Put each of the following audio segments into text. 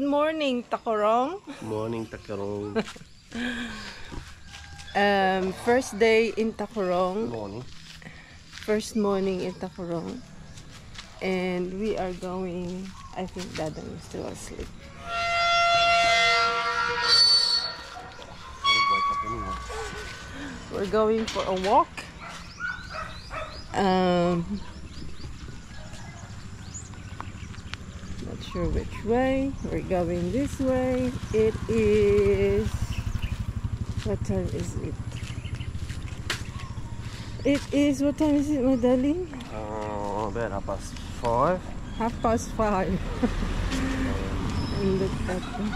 morning, Tacorong. Morning, Tacorong. First day in Tacorong. Morning. First morning in Tacorong. And we are going, I think Dadang is still asleep. We're going for a walk. Not sure which way. We're going this way. It is, what time is it? It is, what time is it, my darling? About 5:30. 5:30. And look at them.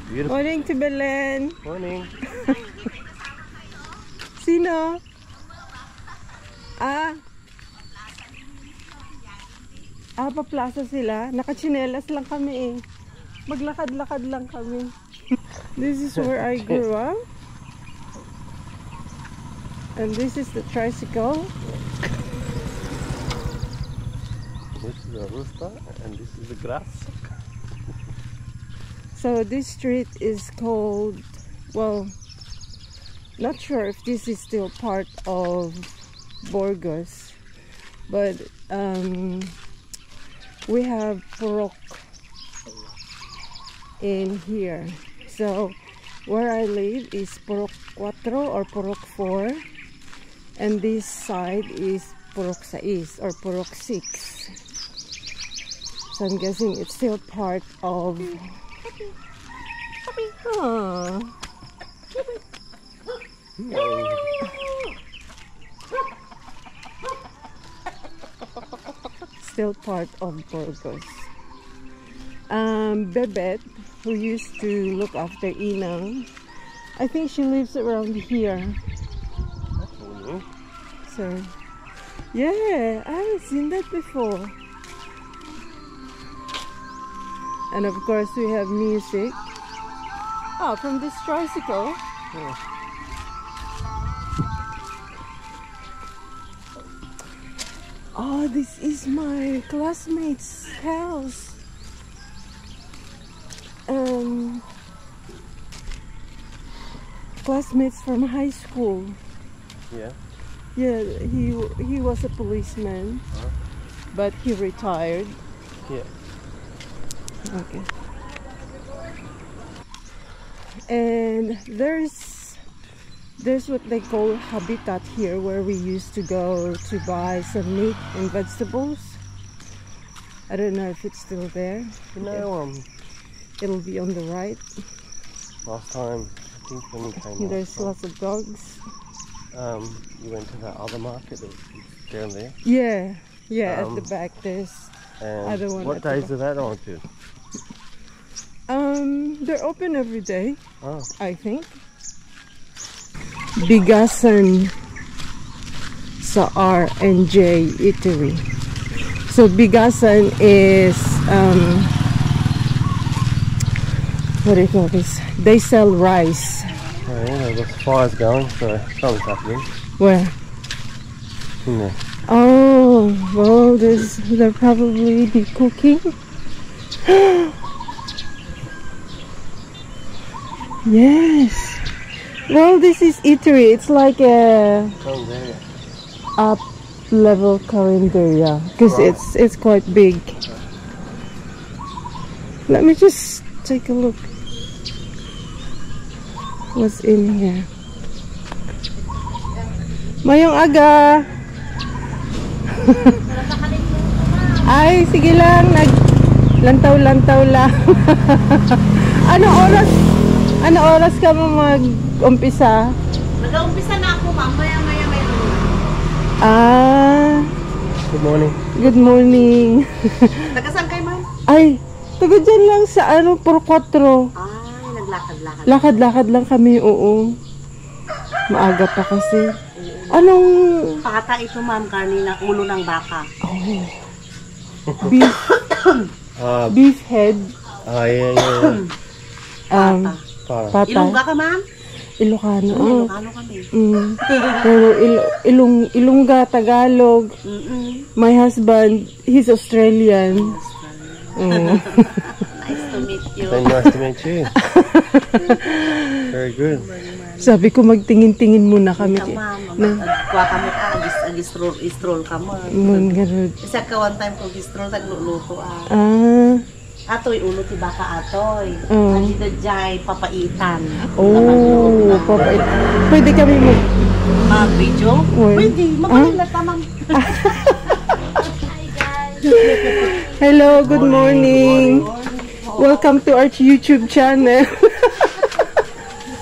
Beautiful. Morning to Belen. Morning. Sino? Pa-plaza sila. Nakachinelas lang kami eh. Maglakad-lakad lang kami. This is where I grew up. And this is the tricycle. This is the rooster and this is the grass. So this street is called, well, not sure if this is still part of Burgos, but we have Purok in here. So where I live is Purok 4 or Purok 4, and this side is Purok 6 or Purok 6. So I'm guessing it's still part of still part of Burgos. Bebet, who used to look after Inang, I think she lives around here. So yeah, I haven't seen that before. And of course we have music. From this tricycle. Yeah. This is my classmate's house. Classmates from high school. Yeah. Yeah, he was a policeman, but he retired. Yeah. Okay. And there's what they call habitat here, where we used to go to buy some meat and vegetables. I don't know if it's still there. You know, It'll be on the right. last time I think when you came There's lots of dogs. you went to that other market that's down there. Yeah, at the back there's And other one. what days are that on to? They're open every day. Oh. I think. Bigasan sa R&J Eatery. So Bigasan is what do you call this? They sell rice. Oh yeah, there's fires going, so something's happening. Where? In there. Oh, well, they'll probably be cooking. Yes. Well, this is eatery. It's like a up level carinderia, because it's quite big. Let me just take a look. What's in here? Mayong aga. Ay, sige lang, naglantaw-lantaw lang. Ano oras ka mo mag-umpisa? Mag-umpisa na ako, ma'am. Maya-maya mayroon. Good morning. Good morning. Taga-saan kayo, ma'am? Ay, taga dyan lang sa Puro 4. Ay, naglakad-lakad. Lakad-lakad lang kami, oo. Maaga pa kasi. Anong... Pata ito, ma'am, karne ng ulo ng baka. Oh. Beef. Beef head. Yeah. Pata. Ilongga ka, ma'am? Ilocano. Ilocano kami. Pero Ilongga, Tagalog. My husband, he's Australian. Nice to meet you. you. Very nice to meet you. Very good. Sabi ko magtingin-tingin muna kami. Ma'am, kuha kami stroll ka mo. Ganun. Isa ka one time ko stroll tagluluto Ah. Atoy ulo ti baka atoy. Oh. Ani da jay papaitan. Oh, papait. Pwede kami Mag-video? Pwede, magaling na tamang. Hello, good morning. Welcome to our YouTube channel.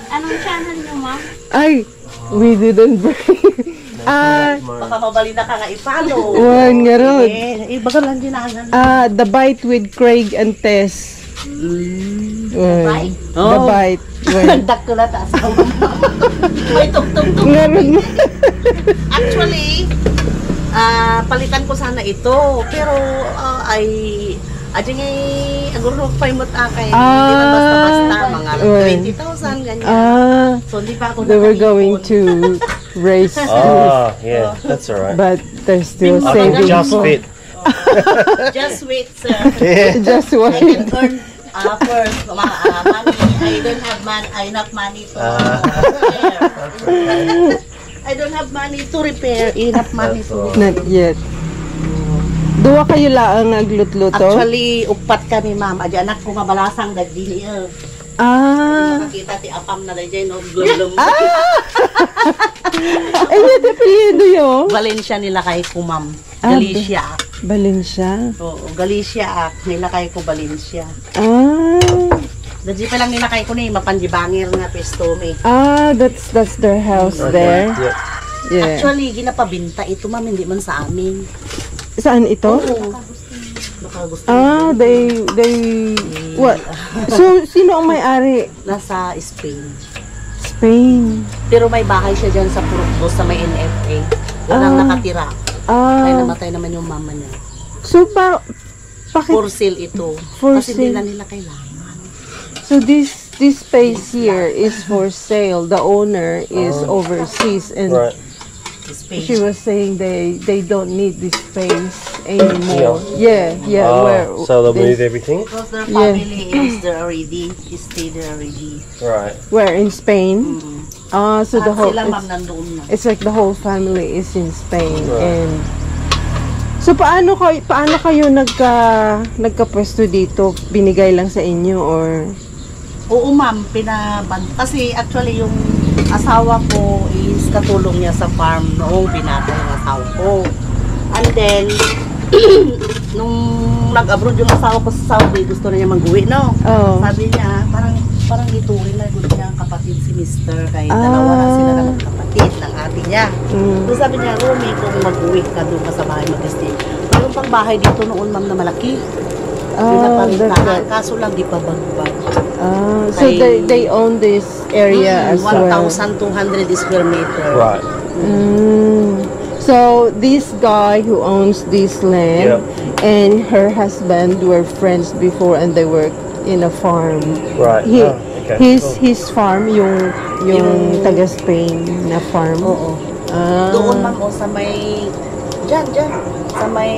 Anong channel nyo, ma'am? Ay, we didn't bring. Baka mabali na ka nga i-follow. Wan nga ron. Baga lang dinagan. The Bite with Craig and Tess. Bite? The Bite. Nagdak ko na taas. May tugtog-tug. Nga ron. Actually, palitan ko sana ito. Pero, Ajing aguro paimot akay. Hindi man basta-basta. Mga 20,000, ganyan. So, hindi pa ako They were going to raise Ah, yeah, that's all right. but they're still I saving can just for- fit. Just wait, sir. Yeah. Just I wait. can earn first money. I don't have enough money to repair. I don't have money to repair. Enough money to repair. Not yet. Duwa kayo laang naglutluto? Actually, upat kami, ma'am. Adi anak ko mabalasang dagdili. Nakakita ti apam na dahil, no? Glum-glum. Ay, yun, apelido yun. Valencia nila kay ko, ma'am. Galicia. Valencia. Oo, Galicia. Nila kay ko Valencia. Dadji pa lang nila kay ko ni mapanjibangir nga pesto me. That's their house there. Yeah. Yeah. Actually, ginapabinta ito, ma'am. Hindi man sa amin. Saan ito? Nakagusto. They, what? So, sino ang may-ari? Nasa Spain. Spain. Pero may bahay siya dyan sa Purukdo sa may NFA. Walang nakatira. Kaya namatay naman yung mama niya. So, bakit? For sale ito. For Kasi sale. hindi na nila kailangan. So, this space here is for sale. The owner is overseas and Right. Spain. she was saying they don't need this space anymore. Yeah. So they'll move everything? Because their family is there already. Stay there already. Right. Where in Spain? So the At whole sila, ma'am, nandoon na. it's like the whole family is in Spain. Right. And so paano kayo nagka-pwesto dito? Binigay lang sa inyo or Oo, ma'am, kasi actually yung asawa ko is katulong niya sa farm noong binata yung asawa ko. And then, nung nag-abroad yung asawa ko sa Saudi, gusto na niya mag-uwi, no? Oh. Sabi niya, parang ituring na gusto niya ang kapatid si Mr. Kahit dalawa na sila na magkapatid ng ate niya. So sabi niya, Romy, kung mag-uwi ka doon ka sa bahay mag-stay. Mayroon pang bahay dito noon, ma'am, na malaki. Pinaparintahan, kaso lang di pa bagbag. So they own this area as well. 1,200 square meter. Right. So this guy who owns this land and her husband were friends before and they worked in a farm. Right. Okay. His farm yung taga Spain na farm. Oo. Doon, ma'am, sa may dyan, sa may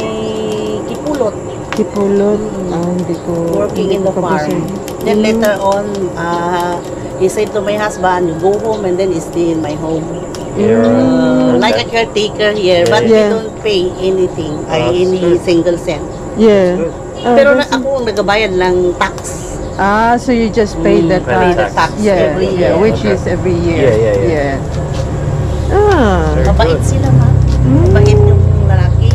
Kipulot. Kipulot. Hindi ko Working in the ko farm. kasi- Then later on, he said to my husband, you go home and then stay in my home. Like a caretaker here, but we don't pay anything, any single cent. Yeah. Pero ako nagabayad lang tax. So you just pay the Pay the tax. tax Yeah, every yeah, year. which is every year. Yeah. Mabait sila, ma'am. Mabait yung lalaki.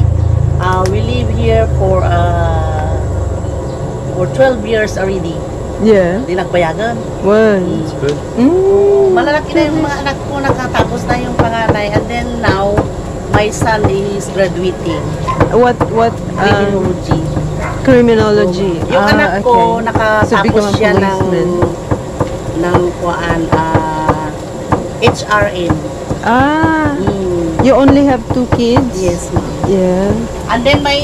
We live here for 12 years already. Yeah. Hindi nagbayagan. Well. It's good. Malalaki na yung mga anak ko, nakatapos na yung panganay. And then now, my son is graduating. What Criminology. criminology? Yung anak ko, So nakatapos become a siya policeman. ng HRM. You only have 2 kids? Yes, ma'am. Yeah. And then my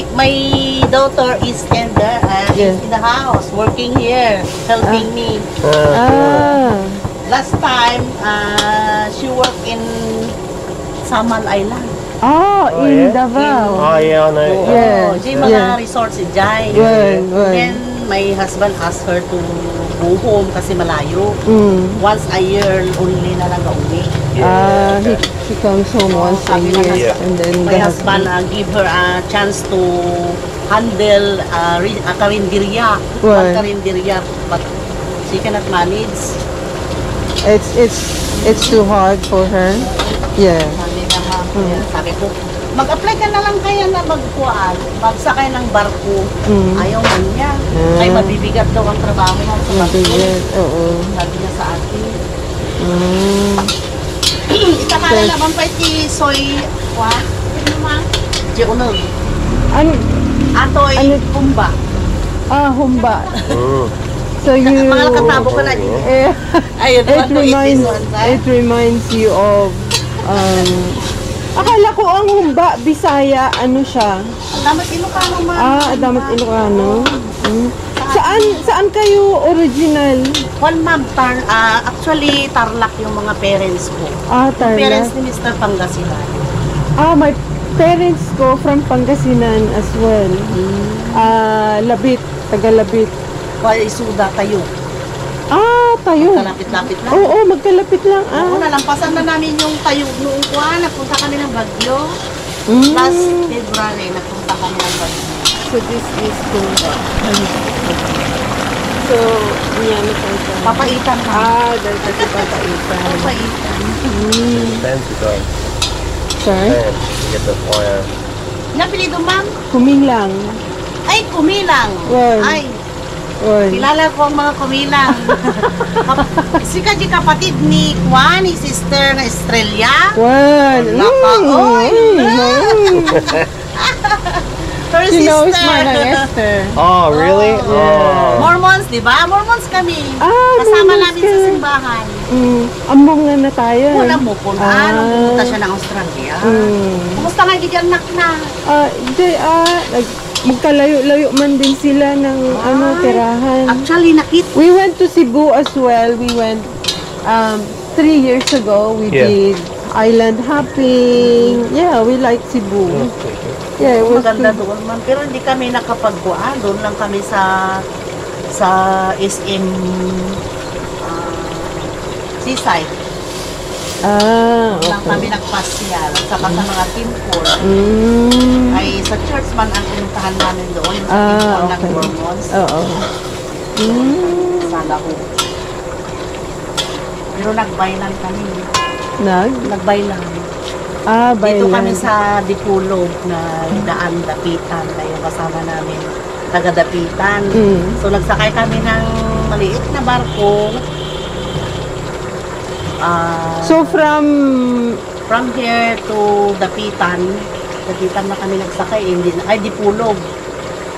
daughter is in the house, working here, helping me. Last time, she worked in Samal Island. In Davao. Oh, yeah, I know. Yeah. Di mga resorts si Jai. Well. Then my husband asked her to go home kasi malayo. Once a year only na lang uwi. He comes home once a Sabi ng year, husband- and then my the husband give her a chance to handle a karinderya. Right. Karinderya, but she cannot manage. it's too hard for her. Yeah. Sabi niya, ma'am, kaya sabi ko, mag-apply ka na lang kaya na magsakay ng barko. Ayaw man niya. Ay mabibigat daw ang trabaho mo sa barko. Mabigat, oo. Sabi niya sa akin. Itakala naman pa iti soy, ano ma'am? Di unod. Ano? Atoy, humba. Humba. So you... Mga katabo ko na din. Ayun, it reminds you of... akala ko ang humba, Bisaya, ano siya? Damat Ilocano, ma'am. Damat Ilocano. Saan kayo original? One ma'am, actually, Tarlac yung mga parents ko. Tarlac. Parents ni Mr. Pangasinan. My parents ko from Pangasinan as well. Labit, taga Labit. Isuda tayo. Tayo. Kalapit-lapit lang. Oo, magkalapit lang. Oo, nalampasan na namin yung tayo noong kuha. Nagpunta kami ng Bagyo. Last February, nagpunta kami ng Bagyo. So this is Tumba. So, yan na tayo. Papaitan ka. Dahil kasi papaitan. Papaitan. Fancy dog. Sorry? Fan to get the fire. Napilido, ma'am? Kumilang. Ay, kumilang. Well. Ay, Oy. kilala ko ang mga kumilang. Si Kaji kapatid ni Juan, ni sister na Estrella. Well. Oy. Her She knows sister. Manang Esther. Oh, really? Oh. Mormons, di ba? Mormons kami. Kasama Mormons namin sa kayo. simbahan. Ambong na tayo. Wala mo po na. Nung pumunta siya ng Australia. Kumusta nga giganak na? Magkalayo-layo man din sila ng tirahan. Actually, nakita. We went to Cebu as well. We went 3 years ago. We did island hopping. Yeah, we like Cebu. Yeah, it was Maganda good. doon, ma'am. Pero hindi kami nakapagbuan. Doon lang kami sa SM Seaside. Doon lang Okay. kami nagpasyal. Saka sa mga temple. Ay, sa church man ang pinuntahan namin doon. Sa temple ng Okay. Mormons. Oo. Sa Lahu. Pero nagbailan kami. Nagbailan. Dito kami Bailan. sa Dipulog na daan, Dapitan. Kayo kasama namin. Taga-Dapitan. So nagsakay kami ng maliit na barko. So from Here to Dapitan na kami nagsakay. Dipulog.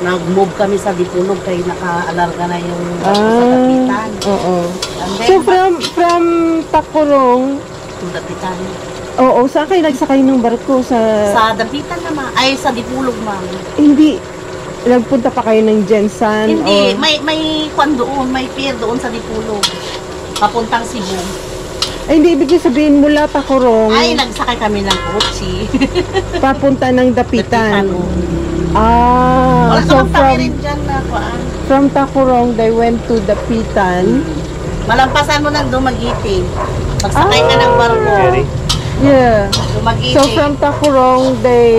Nag-move kami sa Dipulog kaya naka-alarga na yung barko sa Dapitan. Oo. And then, So from Takurong, to Dapitan. oo, saan kayo nagsakay ng barko? Sa Dapitan naman. Ay, sa Dipulog, ma'am. hindi, nagpunta pa kayo ng Jensan? Hindi, or- may kwan doon, may pier doon sa Dipulog. Papuntang Cebu. Hindi, ibig sabihin mula Takurong, Ay, nagsakay kami ng kotse. papunta ng Dapitan. Dapitan, oo. Wala So namang tabi rin dyan na kuan. from Takurong, they went to Dapitan. Malampasan mo ng Dumaguete. Magsakay ka ng barko. Jetty? Yeah. Dumaguete. So from Takurong, they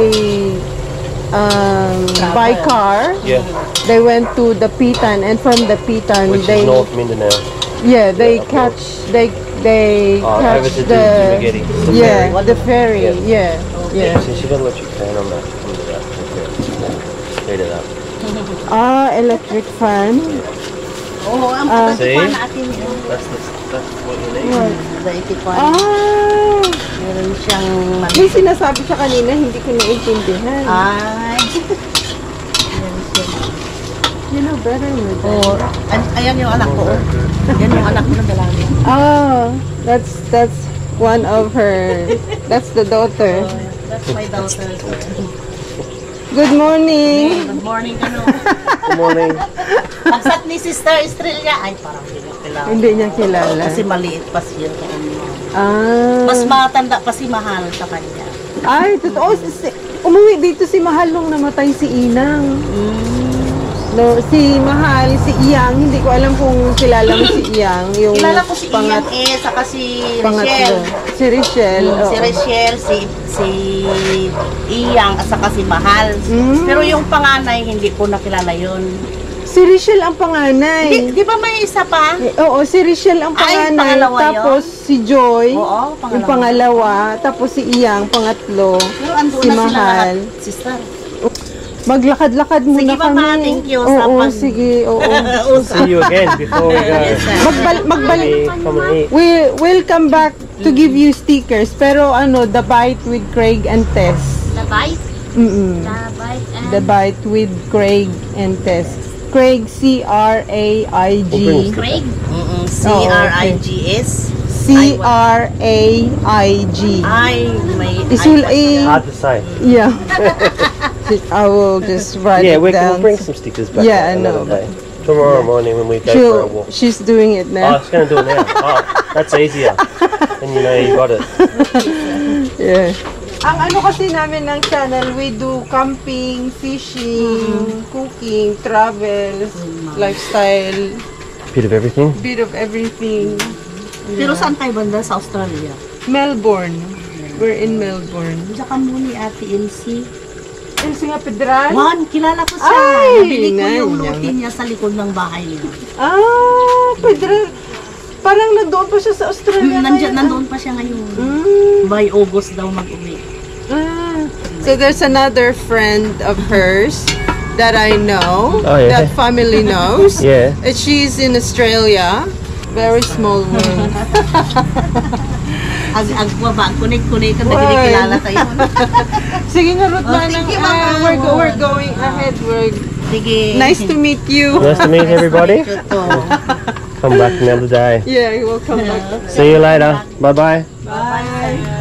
by car. Yeah. They went to Dapitan, and from Dapitan, Which they is North Mindanao. they Yeah, catch they over catch to the Dumaguete. the ferry. Yeah. Yeah. Since you got an electric fan on that. Into that. Okay. Straight it up. Electric fan. Oo, ang See? pagkatipan natin yun. That's what you need. What? Daitipan. Meron siyang May sinasabi siya kanina, hindi ko naintindihan. Ay. You know better with that. Oh, ayan yung anak ko. Yan yung anak ko na dalaga. That's one of her. That's the daughter. That's my daughter. Good morning. Good morning, ano. Good morning. Pagsat ni Sister Estrella, ay parang hindi niya kilala. Hindi niya kilala. Kasi maliit pa siya. Ah. Mas matanda pa si Mahal sa kanya. Ay, totoo. Umuwi dito si Mahal nung namatay si Inang. No, si Mahal, si Iyang, hindi ko alam kung kilala mo si Iyang. Yung Kilala ko si Ian saka si pangatlo. Richelle. Si Richelle. Si oo. Richelle, si Iyang, at saka si Mahal. Pero yung panganay, hindi ko nakilala yun. Si Richelle ang panganay. Di ba may isa pa? Oo, si Richelle ang Ay, panganay. pangalawa yun? Tapos si Joy, Oo, yung pangalawa. Tapos si Iyang, pangatlo. Pero andun Si na sila Mahal. lahat, sister. Maglakad-lakad muna Sige, Mama, kami. thank you. Oo, Sa sige, oo. See you again before we go. Yes, sir. Magbalik. Come and eat. We'll come back to give you stickers. Pero ano, the bite with Craig and Tess. The bite, Mm-mm. the bite, and The bite with Craig and Tess. Craig, C-R-A-I-G. Craig. C-R-I-G-S. C-R-A-I-G. Ay, may... Isul Hard to say. Yeah. I will just write Yeah, it we'll down. bring some stickers back Yeah, I another know, day. Tomorrow morning when we go for a walk. She's doing it Oh, now. it's going to do it now. Oh, that's easier. And you know you got it. Yeah. Ang ano kasi namin ng channel, we do camping, fishing, cooking, travels, lifestyle, Bit of everything. bit of everything. Pero saan kayo banda sa Australia? Melbourne. We're in Melbourne. Diyan ka muna ni Ate Elsie. And Singa Pedran? Juan, kilala ko siya. Ay, Nabili ko yung nanya. lutin niya sa likod ng bahay niya. Ah, Pedran. Parang nandoon pa siya sa Australia ngayon. Nandoon pa siya ngayon. Mm. By August daw mag-uwi. Ah. So there's another friend of hers that I know, Oh, yeah. that family knows. Yeah. She's in Australia. Very small world. Agwabag, kunik-kunik ka, Juan. nagkikilala tayo. Sige nga, Ruth, Oh, thank you, Mama. we're going ahead. Sige. Nice to meet you. Nice to meet everybody. Ito. Come back another day. Yeah, we'll come back. See you later. Bye-bye. Bye.